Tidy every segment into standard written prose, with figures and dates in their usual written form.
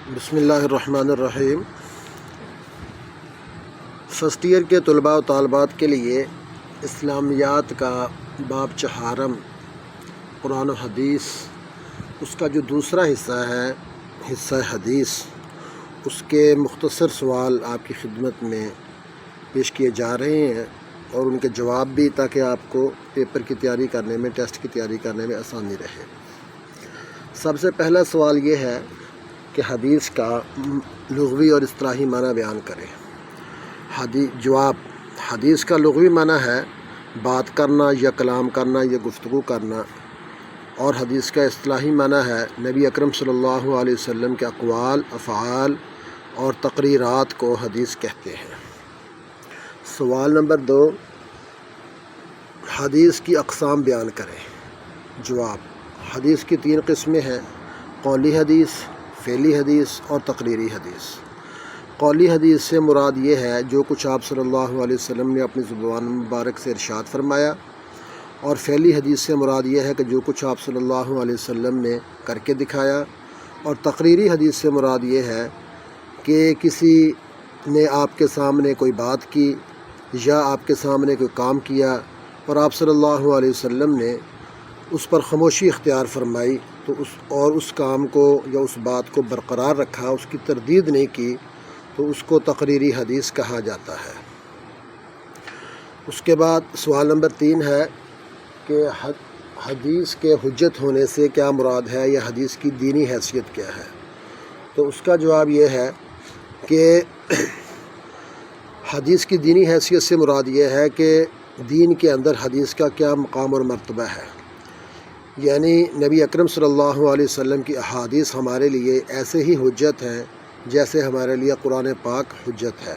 بسم اللہ الرحمن الرحیم۔ فرسٹ ایئر کے طلباء و طالبات کے لیے اسلامیات کا باب چہارم قرآن و حدیث، اس کا جو دوسرا حصہ ہے حصہ حدیث، اس کے مختصر سوال آپ کی خدمت میں پیش کیے جا رہے ہیں اور ان کے جواب بھی، تاکہ آپ کو پیپر کی تیاری کرنے میں، ٹیسٹ کی تیاری کرنے میں آسانی رہے۔ سب سے پہلا سوال یہ ہے کہ حدیث کا لغوی اور اصطلاحی معنی بیان کریں۔ جواب: حدیث کا لغوی معنی ہے بات کرنا یا کلام کرنا یا گفتگو کرنا، اور حدیث کا اصطلاحی معنی ہے نبی اکرم صلی اللہ علیہ وسلم کے اقوال، افعال اور تقریرات کو حدیث کہتے ہیں۔ سوال نمبر 2، حدیث کی اقسام بیان کریں۔ جواب: حدیث کی 3 قسمیں ہیں: قولی حدیث، فعلی حدیث اور تقریری حدیث۔ قولی حدیث سے مراد یہ ہے جو کچھ آپ صلی اللہ علیہ وسلم نے اپنی زبان مبارک سے ارشاد فرمایا، اور فعلی حدیث سے مراد یہ ہے کہ جو کچھ آپ صلی اللہ علیہ وسلم نے کر کے دکھایا، اور تقریری حدیث سے مراد یہ ہے کہ کسی نے آپ کے سامنے کوئی بات کی یا آپ کے سامنے کوئی کام کیا اور آپ صلی اللہ علیہ وسلم نے اس پر خاموشی اختیار فرمائی، تو اس کام کو یا اس بات کو برقرار رکھا، اس کی تردید نہیں کی، تو اس کو تقریری حدیث کہا جاتا ہے۔ اس کے بعد سوال نمبر 3 ہے کہ حدیث کے حجت ہونے سے کیا مراد ہے، یا حدیث کی دینی حیثیت کیا ہے؟ تو اس کا جواب یہ ہے کہ حدیث کی دینی حیثیت سے مراد یہ ہے کہ دین کے اندر حدیث کا کیا مقام اور مرتبہ ہے، یعنی نبی اکرم صلی اللہ علیہ وسلم کی احادیث ہمارے لیے ایسے ہی حجت ہیں جیسے ہمارے لیے قرآن پاک حجت ہے۔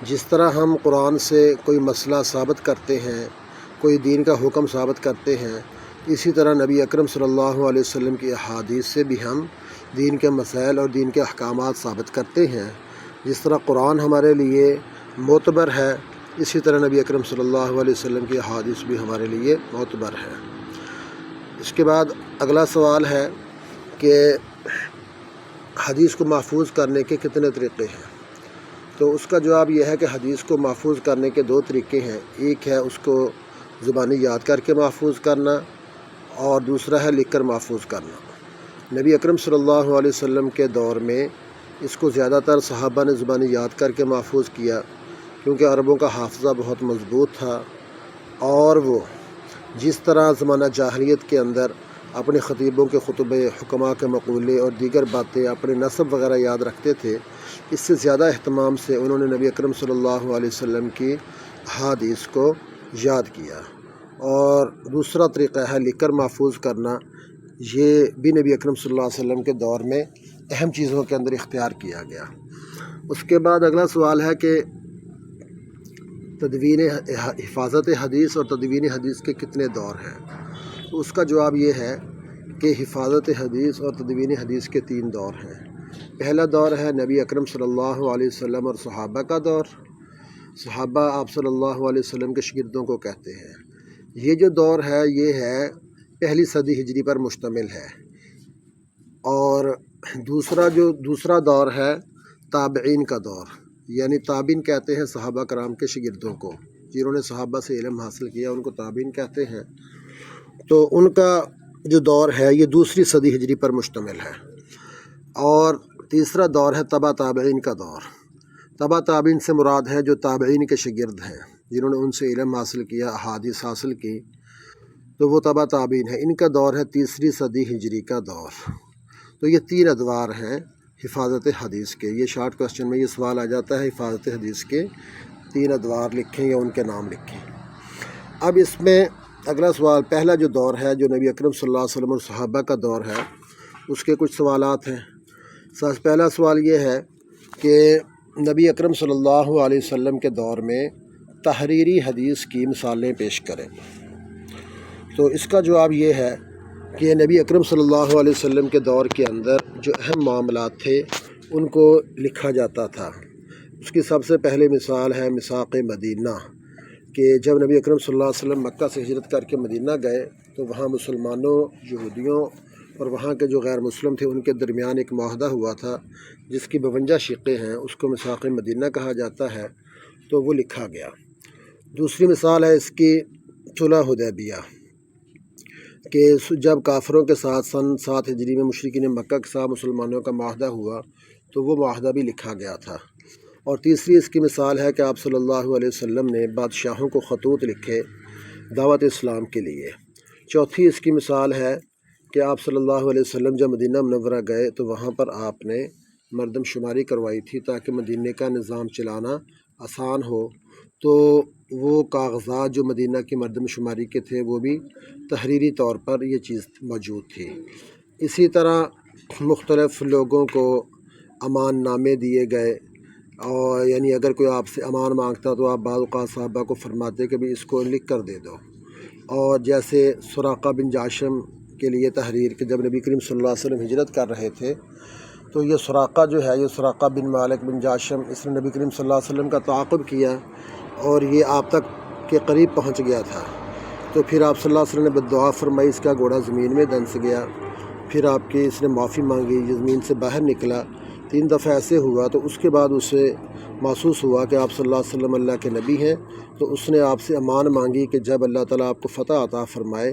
جس طرح ہم قرآن سے کوئی مسئلہ ثابت کرتے ہیں، کوئی دین کا حکم ثابت کرتے ہیں، اسی طرح نبی اکرم صلی اللہ علیہ وسلم کی احادیث سے بھی ہم دین کے مسائل اور دین کے احکامات ثابت کرتے ہیں۔ جس طرح قرآن ہمارے لیے معتبر ہے، اسی طرح نبی اکرم صلی اللہ علیہ وسلم کی احادیث بھی ہمارے لیے معتبر ہے۔ اس کے بعد اگلا سوال ہے کہ حدیث کو محفوظ کرنے کے کتنے طریقے ہیں؟ تو اس کا جواب یہ ہے کہ حدیث کو محفوظ کرنے کے 2 طریقے ہیں۔ ایک ہے اس کو زبانی یاد کر کے محفوظ کرنا، اور دوسرا ہے لکھ کر محفوظ کرنا۔ نبی اکرم صلی اللہ علیہ وسلم کے دور میں اس کو زیادہ تر صحابہ نے زبانی یاد کر کے محفوظ کیا، کیونکہ عربوں کا حافظہ بہت مضبوط تھا، اور وہ جس طرح زمانہ جاہلیت کے اندر اپنے خطیبوں کے خطبے، حکماء کے مقولے اور دیگر باتیں، اپنے نسب وغیرہ یاد رکھتے تھے، اس سے زیادہ اہتمام سے انہوں نے نبی اکرم صلی اللہ علیہ وسلم کی احادیث کو یاد کیا۔ اور دوسرا طریقہ ہے لکھ کر محفوظ کرنا، یہ بھی نبی اکرم صلی اللہ علیہ وسلم کے دور میں اہم چیزوں کے اندر اختیار کیا گیا۔ اس کے بعد اگلا سوال ہے کہ حفاظت حدیث اور تدوین حدیث کے کتنے دور ہیں؟ تو اس کا جواب یہ ہے کہ حفاظت حدیث اور تدوین حدیث کے 3 دور ہیں۔ پہلا دور ہے نبی اکرم صلی اللہ علیہ وسلم اور صحابہ کا دور۔ صحابہ آپ صلی اللہ علیہ وسلم کے شاگردوں کو کہتے ہیں۔ یہ جو دور ہے یہ ہے پہلی صدی ہجری پر مشتمل ہے۔ اور دوسرا دور ہے تابعین کا دور، یعنی تابعین کہتے ہیں صحابہ کرام کے شاگردوں کو، جنہوں نے صحابہ سے علم حاصل کیا ان کو تابعین کہتے ہیں۔ تو ان کا جو دور ہے یہ دوسری صدی ہجری پر مشتمل ہے۔ اور تیسرا دور ہے تبع تابعین کا دور۔ تبع تابعین سے مراد ہے جو تابعین کے شاگرد ہیں، جنہوں نے ان سے علم حاصل کیا، احادیث حاصل کی، تو وہ تبع تابعین ہے۔ ان کا دور ہے تیسری صدی ہجری کا دور۔ تو یہ 3 ادوار ہیں حفاظت حدیث کے۔ یہ شارٹ کوسچن میں یہ سوال آ جاتا ہے، حفاظت حدیث کے 3 ادوار لکھیں یا ان کے نام لکھیں۔ اب اس میں اگلا سوال، پہلا جو دور ہے جو نبی اکرم صلی اللہ علیہ وسلم اور صحابہ کا دور ہے، اس کے کچھ سوالات ہیں۔ پہلا سوال یہ ہے کہ نبی اکرم صلی اللہ علیہ وسلم کے دور میں تحریری حدیث کی مثالیں پیش کریں۔ تو اس کا جواب یہ ہے کہ نبی اکرم صلی اللہ علیہ وسلم کے دور کے اندر جو اہم معاملات تھے ان کو لکھا جاتا تھا۔ اس کی سب سے پہلے مثال ہے میثاق مدینہ، کہ جب نبی اکرم صلی اللہ علیہ وسلم مکہ سے ہجرت کر کے مدینہ گئے تو وہاں مسلمانوں، یہودیوں اور وہاں کے جو غیر مسلم تھے ان کے درمیان ایک معاہدہ ہوا تھا جس کی 52 شقیں ہیں، اس کو میثاق مدینہ کہا جاتا ہے، تو وہ لکھا گیا۔ دوسری مثال ہے اس کی صلح حدیبیہ، کہ جب کافروں کے ساتھ سن 7 ہجری میں مشرکین مکہ کے ساتھ مسلمانوں کا معاہدہ ہوا تو وہ معاہدہ بھی لکھا گیا تھا۔ اور تیسری اس کی مثال ہے کہ آپ صلی اللہ علیہ وسلم نے بادشاہوں کو خطوط لکھے دعوت اسلام کے لیے۔ چوتھی اس کی مثال ہے کہ آپ صلی اللہ علیہ وسلم جب مدینہ منورہ گئے تو وہاں پر آپ نے مردم شماری کروائی تھی تاکہ مدینہ کا نظام چلانا آسان ہو، تو وہ کاغذات جو مدینہ کی مردم شماری کے تھے وہ بھی تحریری طور پر یہ چیز موجود تھی۔ اسی طرح مختلف لوگوں کو امان نامے دیے گئے، اور یعنی اگر کوئی آپ سے امان مانگتا تو آپ بعض اوقات صحابہ کو فرماتے کہ بھی اس کو لکھ کر دے دو۔ اور جیسے سراقہ بن جاشم کے لیے تحریر کہ جب نبی کریم صلی اللہ علیہ وسلم ہجرت کر رہے تھے تو یہ سراقہ جو ہے، یہ سراقہ بن مالک بن جاشم، اس نے نبی کریم صلی اللہ علیہ وسلم کا تعاقب کیا اور یہ آپ تک کے قریب پہنچ گیا تھا، تو پھر آپ صلی اللہ علیہ وسلم نے بددعا فرمائی، اس کا گھوڑا زمین میں دنس گیا، پھر آپ کی اس نے معافی مانگی، یہ زمین سے باہر نکلا، 3 دفعہ ایسے ہوا، تو اس کے بعد اسے محسوس ہوا کہ آپ صلی اللہ علیہ وسلم اللہ کے نبی ہیں، تو اس نے آپ سے امان مانگی کہ جب اللہ تعالیٰ آپ کو فتح عطا فرمائے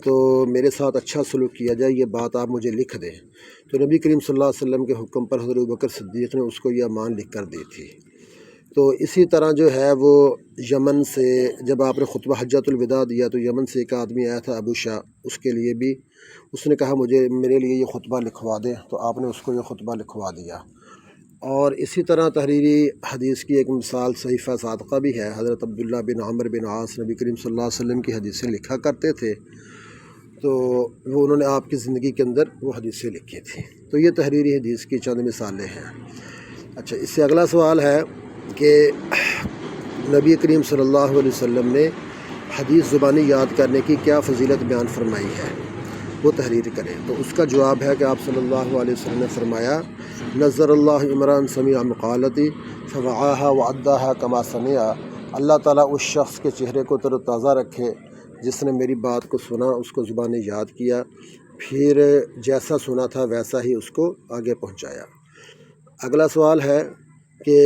تو میرے ساتھ اچھا سلوک کیا جائے، یہ بات آپ مجھے لکھ دیں۔ تو نبی کریم صلی اللہ علیہ وسلم کے حکم پر حضرت ابوبکر صدیق نے اس کو یہ امان لکھ کر دی تھی۔ تو اسی طرح جو ہے وہ یمن سے جب آپ نے خطبہ حجۃ الوداع دیا تو یمن سے ایک آدمی آیا تھا ابو شاہ، اس کے لیے بھی اس نے کہا میرے لیے یہ خطبہ لکھوا دیں، تو آپ نے اس کو یہ خطبہ لکھوا دیا۔ اور اسی طرح تحریری حدیث کی ایک مثال صحیفہ صادقہ بھی ہے۔ حضرت عبداللہ بن عمر بن عاص نبی کریم صلی اللہ علیہ وسلم کی حدیثیں لکھا کرتے تھے، تو وہ انہوں نے آپ کی زندگی کے اندر وہ حدیثیں لکھی تھیں۔ تو یہ تحریری حدیث کی چند مثالیں ہیں۔ اچھا، اس سے اگلا سوال ہے کہ نبی کریم صلی اللہ علیہ وسلم نے حدیث زبانی یاد کرنے کی کیا فضیلت بیان فرمائی ہے، وہ تحریر کریں۔ تو اس کا جواب ہے کہ آپ صلی اللہ علیہ وسلم نے فرمایا، نظر اللہ عمران سمع مقالتی فوعاها وعداها کما سمع، اللہ تعالیٰ اس شخص کے چہرے کو تر و تازہ رکھے جس نے میری بات کو سنا، اس کو زبانی یاد کیا، پھر جیسا سنا تھا ویسا ہی اس کو آگے پہنچایا۔ اگلا سوال ہے کہ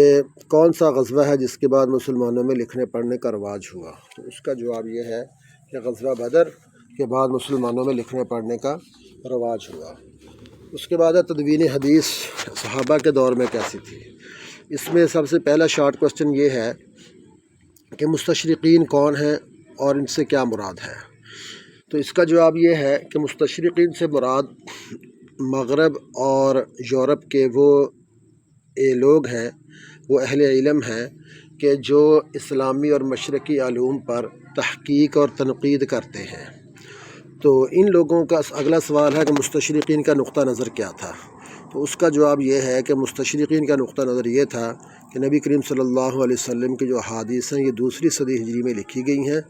کون سا غزوہ ہے جس کے بعد مسلمانوں میں لکھنے پڑھنے کا رواج ہوا؟ تو اس کا جواب یہ ہے کہ غزوہ بدر کے بعد مسلمانوں میں لکھنے پڑھنے کا رواج ہوا۔ اس کے بعد تدوین حدیث صحابہ کے دور میں کیسی تھی؟ اس میں سب سے پہلا شارٹ کوسچن یہ ہے کہ مستشرقین کون ہیں اور ان سے کیا مراد ہے؟ تو اس کا جواب یہ ہے کہ مستشرقین سے مراد مغرب اور یورپ کے وہ لوگ ہیں، وہ اہل علم ہیں کہ جو اسلامی اور مشرقی علوم پر تحقیق اور تنقید کرتے ہیں۔ تو ان لوگوں کا اگلا سوال ہے کہ مستشرقین کا نقطہ نظر کیا تھا؟ تو اس کا جواب یہ ہے کہ مستشرقین کا نقطہ نظر یہ تھا کہ نبی کریم صلی اللہ علیہ وسلم کی جو احادیث ہیں یہ 2 صدی ہجری میں لکھی گئی ہیں،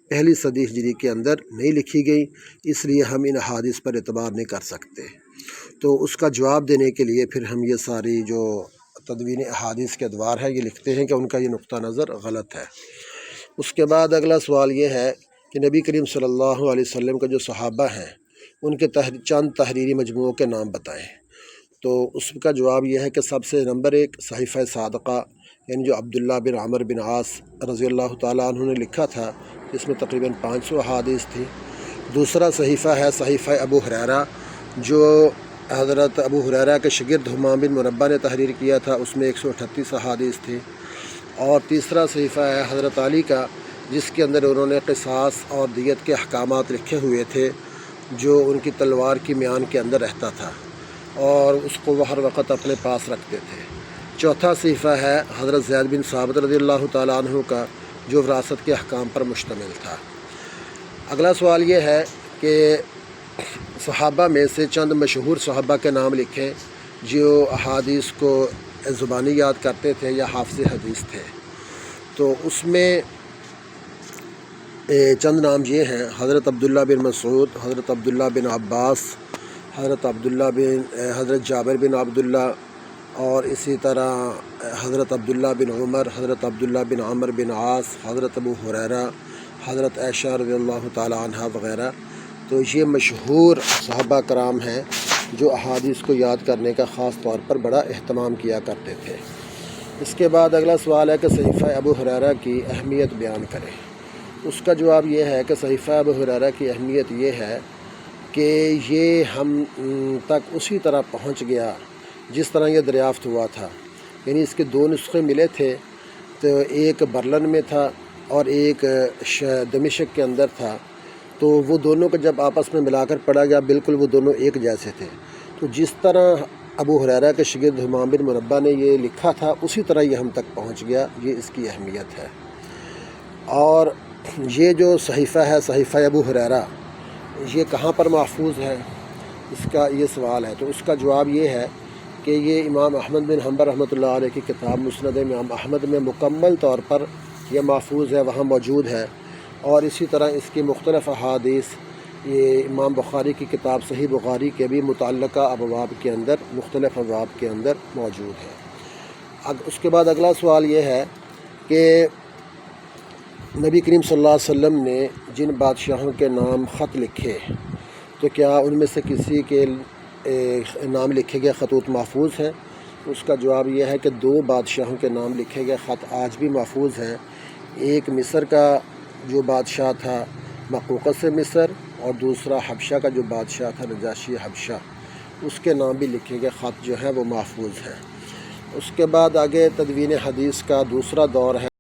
پہلی صدی ہجری کے اندر نہیں لکھی گئی، اس لیے ہم ان احادیث پر اعتبار نہیں کر سکتے۔ تو اس کا جواب دینے کے لیے پھر ہم یہ ساری جو تدوین احادیث کے ادوار ہے یہ لکھتے ہیں کہ ان کا یہ نقطہ نظر غلط ہے۔ اس کے بعد اگلا سوال یہ ہے کہ نبی کریم صلی اللہ علیہ وسلم کا جو صحابہ ہیں ان کے چند تحریری مجموعوں کے نام بتائیں۔ تو اس کا جواب یہ ہے کہ سب سے نمبر 1 صحیفہ صادقہ، یعنی جو عبداللہ بن عمر بن عاص رضی اللہ تعالیٰ عنہ نے لکھا تھا، جس میں تقریباً 500 احادیث تھی۔ دوسرا صحیفہ ہے صحیفہ ابو ہریرہ، جو حضرت ابو ہریرہ کے شاگرد حمام بن منبہ نے تحریر کیا تھا، اس میں 138 احادیث تھی۔ اور تیسرا صحیفہ ہے حضرت علی کا، جس کے اندر انہوں نے قصاص اور دیت کے احکامات لکھے ہوئے تھے، جو ان کی تلوار کی میان کے اندر رہتا تھا اور اس کو وہ ہر وقت اپنے پاس رکھتے تھے۔ چوتھا صحیفہ ہے حضرت زید بن ثابت رضی اللہ تعالیٰ عنہ کا، جو وراثت کے احکام پر مشتمل تھا۔ اگلا سوال یہ ہے کہ صحابہ میں سے چند مشہور صحابہ کے نام لکھیں جو احادیث کو زبانی یاد کرتے تھے یا حافظ حدیث تھے۔ تو اس میں چند نام یہ ہیں: حضرت عبداللہ بن مسعود، حضرت عبداللہ بن عباس، حضرت جابر بن عبداللہ، اور اسی طرح حضرت عبداللہ بن عمر، حضرت عبداللہ بن عمر بن عاص، حضرت ابو ہریرہ، حضرت عائشہ رضی اللہ تعالی عنہ وغیرہ۔ تو یہ مشہور صحابہ کرام ہیں جو احادیث کو یاد کرنے کا خاص طور پر بڑا اہتمام کیا کرتے تھے۔ اس کے بعد اگلا سوال ہے کہ صحیفہ ابو ہریرہ کی اہمیت بیان کریں۔ اس کا جواب یہ ہے کہ صحیفہ ابو ہریرہ کی اہمیت یہ ہے کہ یہ ہم تک اسی طرح پہنچ گیا جس طرح یہ دریافت ہوا تھا، یعنی اس کے دو نسخے ملے تھے، تو ایک برلن میں تھا اور ایک دمشق کے اندر تھا، تو وہ دونوں کو جب آپس میں ملا کر پڑھا گیا بالکل وہ دونوں ایک جیسے تھے۔ تو جس طرح ابو ہریرہ کے شاگرد ہمام بن منبہ نے یہ لکھا تھا اسی طرح یہ ہم تک پہنچ گیا، یہ اس کی اہمیت ہے۔ اور یہ جو صحیفہ ہے صحیفہ ابو ہریرہ، یہ کہاں پر محفوظ ہے، اس کا یہ سوال ہے۔ تو اس کا جواب یہ ہے کہ یہ امام احمد بن حنبل رحمۃ اللہ علیہ کی کتاب مسند امام احمد میں مکمل طور پر یہ محفوظ ہے، وہاں موجود ہے۔ اور اسی طرح اس کی مختلف احادیث یہ امام بخاری کی کتاب صحیح بخاری کے بھی متعلقہ ابواب کے اندر، مختلف ابواب کے اندر موجود ہے۔ اس کے بعد اگلا سوال یہ ہے کہ نبی کریم صلی اللہ علیہ وسلم نے جن بادشاہوں کے نام خط لکھے تو کیا ان میں سے کسی کے نام لکھے گئے خطوط محفوظ ہیں؟ اس کا جواب یہ ہے کہ دو بادشاہوں کے نام لکھے گئے خط آج بھی محفوظ ہیں۔ ایک مصر کا جو بادشاہ تھا مقوقس مصر، اور دوسرا حبشہ کا جو بادشاہ تھا نجاشی حبشہ، اس کے نام بھی لکھے گئے خط جو ہیں وہ محفوظ ہیں۔ اس کے بعد آگے تدوین حدیث کا دوسرا دور ہے۔